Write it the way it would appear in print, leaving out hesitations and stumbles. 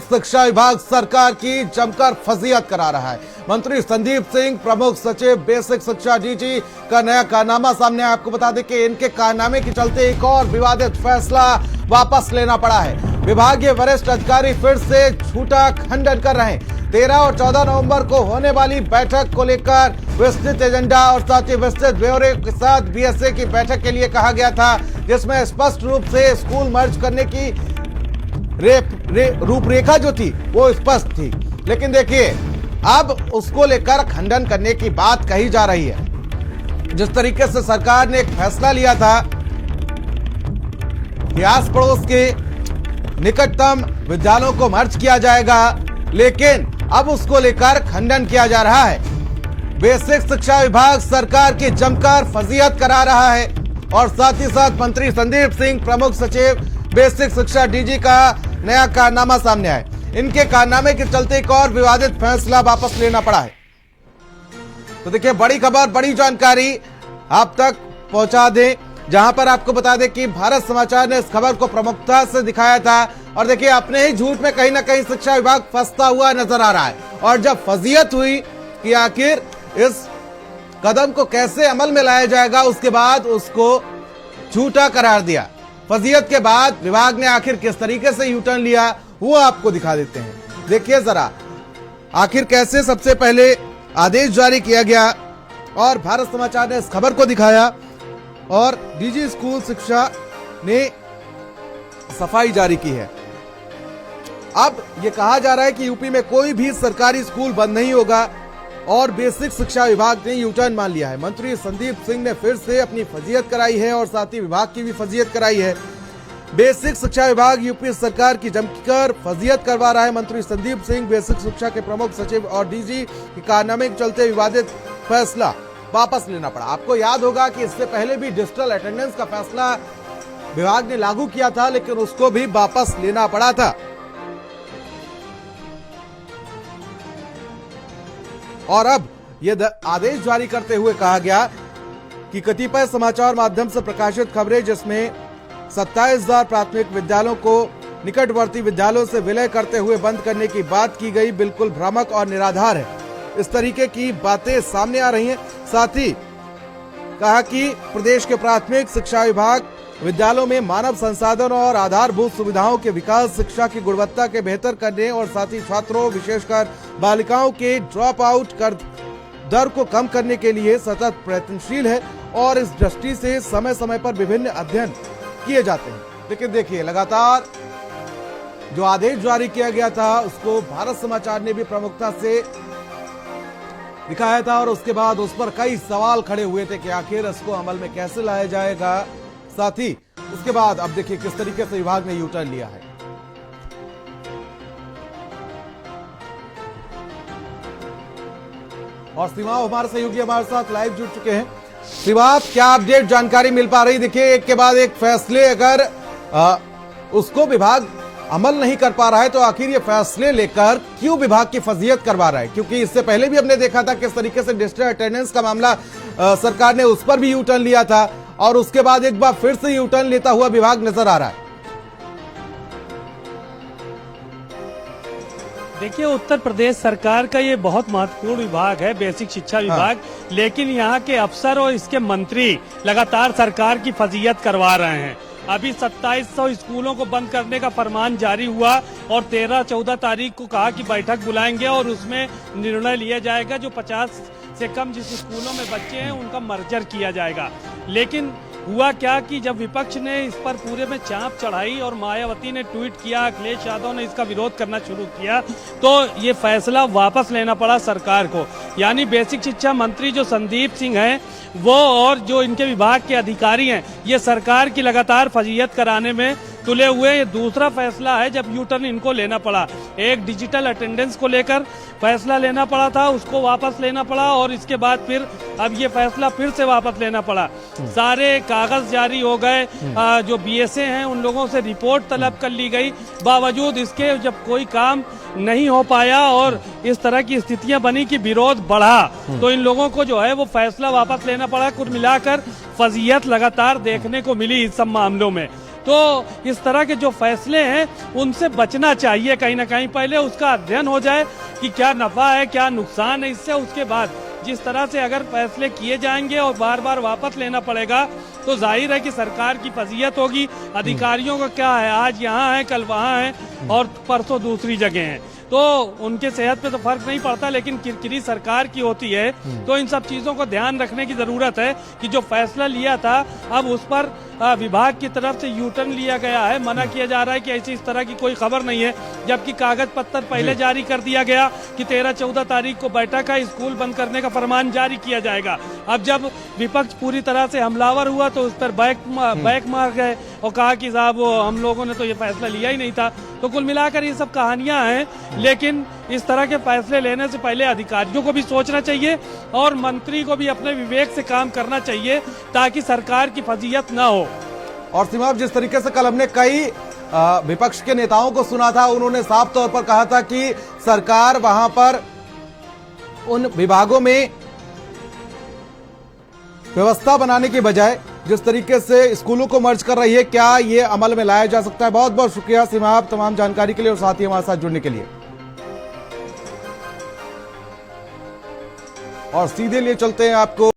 Basic शिक्षा विभाग सरकार की जमकर फजीहत करा रहा है। मंत्री संदीप सिंह प्रमुख सचिव बेसिक शिक्षा डीजी का नया कारनामा सामने आया। आपको बता दें कि इनके कारनामे के चलते एक और विवादित फैसला वापस लेना पड़ा है। विभागीय वरिष्ठ अधिकारी फिर से झूठा खंडन कर रहे हैं। 13 और 14 नवंबर को होने वाली बैठक को लेकर विस्तृत एजेंडा और साथ ही विस्तृत ब्यौरे के साथ बीएसए की बैठक के लिए कहा गया था, जिसमें स्पष्ट रूप से स्कूल मर्ज करने की रूपरेखा जो थी वो स्पष्ट थी। लेकिन देखिए अब उसको लेकर खंडन करने की बात कही जा रही है। जिस तरीके से सरकार ने एक फैसला लिया था कि आस पड़ोस के निकटतम विद्यालयों को मर्ज किया जाएगा, लेकिन अब उसको लेकर खंडन किया जा रहा है। बेसिक शिक्षा विभाग सरकार की जमकर फजीहत करा रहा है और साथ ही साथ मंत्री संदीप सिंह प्रमुख सचिव बेसिक शिक्षा डीजी का नया कारनामा सामने आया। इनके कारनामे के चलते एक और विवादित फैसला वापस लेना पड़ा है। तो देखिए बड़ी खबर, बड़ी जानकारी आप तक पहुंचा दें, जहां पर आपको बता दें कि भारत समाचार ने इस खबर को प्रमुखता से दिखाया था। और देखिए अपने ही झूठ में कहीं ना कहीं शिक्षा विभाग फंसता हुआ नजर आ रहा है। और जब फजीहत हुई कि आखिर इस कदम को कैसे अमल में लाया जाएगा, उसके बाद उसको झूठा करार दिया। फजीहत के बाद विभाग ने आखिर किस तरीके से यूटर्न लिया वो आपको दिखा देते हैं। देखिए जरा आखिर कैसे सबसे पहले आदेश जारी किया गया और भारत समाचार ने इस खबर को दिखाया और डीजी स्कूल शिक्षा ने सफाई जारी की है। अब यह कहा जा रहा है कि यूपी में कोई भी सरकारी स्कूल बंद नहीं होगा और बेसिक शिक्षा विभाग ने यूटर्न मान लिया है। मंत्री संदीप सिंह ने फिर से अपनी फजीहत कराई है और साथ ही विभाग की भी फजीहत कराई है। बेसिक शिक्षा विभाग यूपी सरकार की जमकर फजीहत करवा रहा है। मंत्री संदीप सिंह बेसिक शिक्षा के प्रमुख सचिव और डीजी के कारनामे के चलते विवादित फैसला वापस लेना पड़ा। आपको याद होगा कि इससे पहले भी डिजिटल अटेंडेंस का फैसला विभाग ने लागू किया था, लेकिन उसको भी वापस लेना पड़ा था। और अब यह आदेश जारी करते हुए कहा गया कि कतिपय समाचार माध्यम से प्रकाशित खबरें जिसमें 27,000 प्राथमिक विद्यालयों को निकटवर्ती विद्यालयों से विलय करते हुए बंद करने की बात की गई, बिल्कुल भ्रामक और निराधार है। इस तरीके की बातें सामने आ रही हैं। साथ ही कहा कि प्रदेश के प्राथमिक शिक्षा विभाग विद्यालयों में मानव संसाधन और आधारभूत सुविधाओं के विकास, शिक्षा की गुणवत्ता के बेहतर करने और साथ ही छात्रों विशेषकर बालिकाओं के ड्रॉप आउट कर दर को कम करने के लिए सतत प्रयत्नशील है और इस दृष्टि से समय समय पर विभिन्न अध्ययन किए जाते हैं। लेकिन देखिए लगातार जो आदेश जारी किया गया था उसको भारत समाचार ने भी प्रमुखता से दिखाया था और उसके बाद उस पर कई सवाल खड़े हुए थे कि आखिर इसको अमल में कैसे लाया जाएगा। साथ ही उसके बाद अब देखिए किस तरीके से विभाग ने यूटर्न लिया है। और सीमा हमारे सहयोगी हमारे साथ लाइव जुड़ चुके हैं। शिवा, क्या अपडेट जानकारी मिल पा रही? देखिए एक के बाद एक फैसले अगर उसको विभाग अमल नहीं कर पा रहा है तो आखिर ये फैसले लेकर क्यों विभाग की फजीहत करवा रहा है? क्योंकि इससे पहले भी हमने देखा था किस तरीके से डिजिटल अटेंडेंस का मामला सरकार ने उस पर भी यूटर्न लिया था और उसके बाद एक बार फिर से यूटर्न लेता हुआ विभाग नजर आ रहा है। देखिए उत्तर प्रदेश सरकार का ये बहुत महत्वपूर्ण विभाग है बेसिक शिक्षा विभाग, लेकिन यहाँ के अफसर और इसके मंत्री लगातार सरकार की फजीहत करवा रहे हैं। अभी 2700 स्कूलों को बंद करने का फरमान जारी हुआ और 13-14 तारीख को कहा कि बैठक बुलाएंगे और उसमें निर्णय लिया जाएगा। जो 50 से कम जिस स्कूलों में बच्चे हैं उनका मर्जर किया जाएगा। लेकिन हुआ क्या कि जब विपक्ष ने इस पर पूरे में चाप चढ़ाई और मायावती ने ट्वीट किया, अखिलेश यादव ने इसका विरोध करना शुरू किया, तो ये फैसला वापस लेना पड़ा सरकार को। यानी बेसिक शिक्षा मंत्री जो संदीप सिंह हैं वो और जो इनके विभाग के अधिकारी हैं ये सरकार की लगातार फजीहत कराने में तुले हुए। ये दूसरा फैसला है जब यू टर्न इनको लेना पड़ा। एक डिजिटल अटेंडेंस को लेकर फैसला लेना पड़ा था, उसको वापस लेना पड़ा और इसके बाद फिर अब ये फैसला फिर से वापस लेना पड़ा। सारे कागज जारी हो गए, जो बीएसए हैं उन लोगों से रिपोर्ट तलब कर ली गई। बावजूद इसके जब कोई काम नहीं हो पाया और इस तरह की स्थितियां बनी कि विरोध बढ़ा, तो इन लोगों को जो है वो फैसला वापस लेना पड़ा। कुल मिलाकर फजीहत लगातार देखने को मिली इस सब मामलों में। तो इस तरह के जो फैसले हैं उनसे बचना चाहिए। कहीं ना कहीं पहले उसका अध्ययन हो जाए कि क्या नफा है क्या नुकसान है इससे, उसके बाद जिस तरह से अगर फैसले किए जाएंगे और बार बार वापस लेना पड़ेगा तो जाहिर है कि सरकार की फजीयत होगी। अधिकारियों का क्या है, आज यहाँ है कल वहाँ है और परसों दूसरी जगह है, तो उनके सेहत पे तो फर्क नहीं पड़ता, लेकिन किरकिरी सरकार की होती है। तो इन सब चीजों को ध्यान रखने की जरूरत है कि जो फैसला लिया था अब उस पर विभाग की तरफ से यू टर्न लिया गया है। मना किया जा रहा है कि ऐसी इस तरह की कोई खबर नहीं है, जबकि कागज पत्तर पहले जारी कर दिया गया कि 13-14 तारीख को बैठक है, स्कूल बंद करने का फरमान जारी किया जाएगा। अब जब विपक्ष पूरी तरह से हमलावर हुआ तो उस पर बैक मार गए और कहा कि साहब हम लोगों ने तो ये फैसला लिया ही नहीं था। तो कुल मिलाकर ये सब कहानियां हैं, लेकिन इस तरह के फैसले लेने से पहले अधिकारियों को भी सोचना चाहिए और मंत्री को भी अपने विवेक से काम करना चाहिए ताकि सरकार की फजीयत ना हो। और सीमा, जिस तरीके से कल हमने कई विपक्ष के नेताओं को सुना था, उन्होंने साफ तौर पर कहा था कि सरकार वहां पर उन विभागों में व्यवस्था बनाने की बजाय जिस तरीके से स्कूलों को मर्ज कर रही है, क्या ये अमल में लाया जा सकता है? बहुत बहुत शुक्रिया सीमा, आप तमाम जानकारी के लिए और साथ ही हमारे साथ जुड़ने के लिए। और सीधे लिए चलते हैं आपको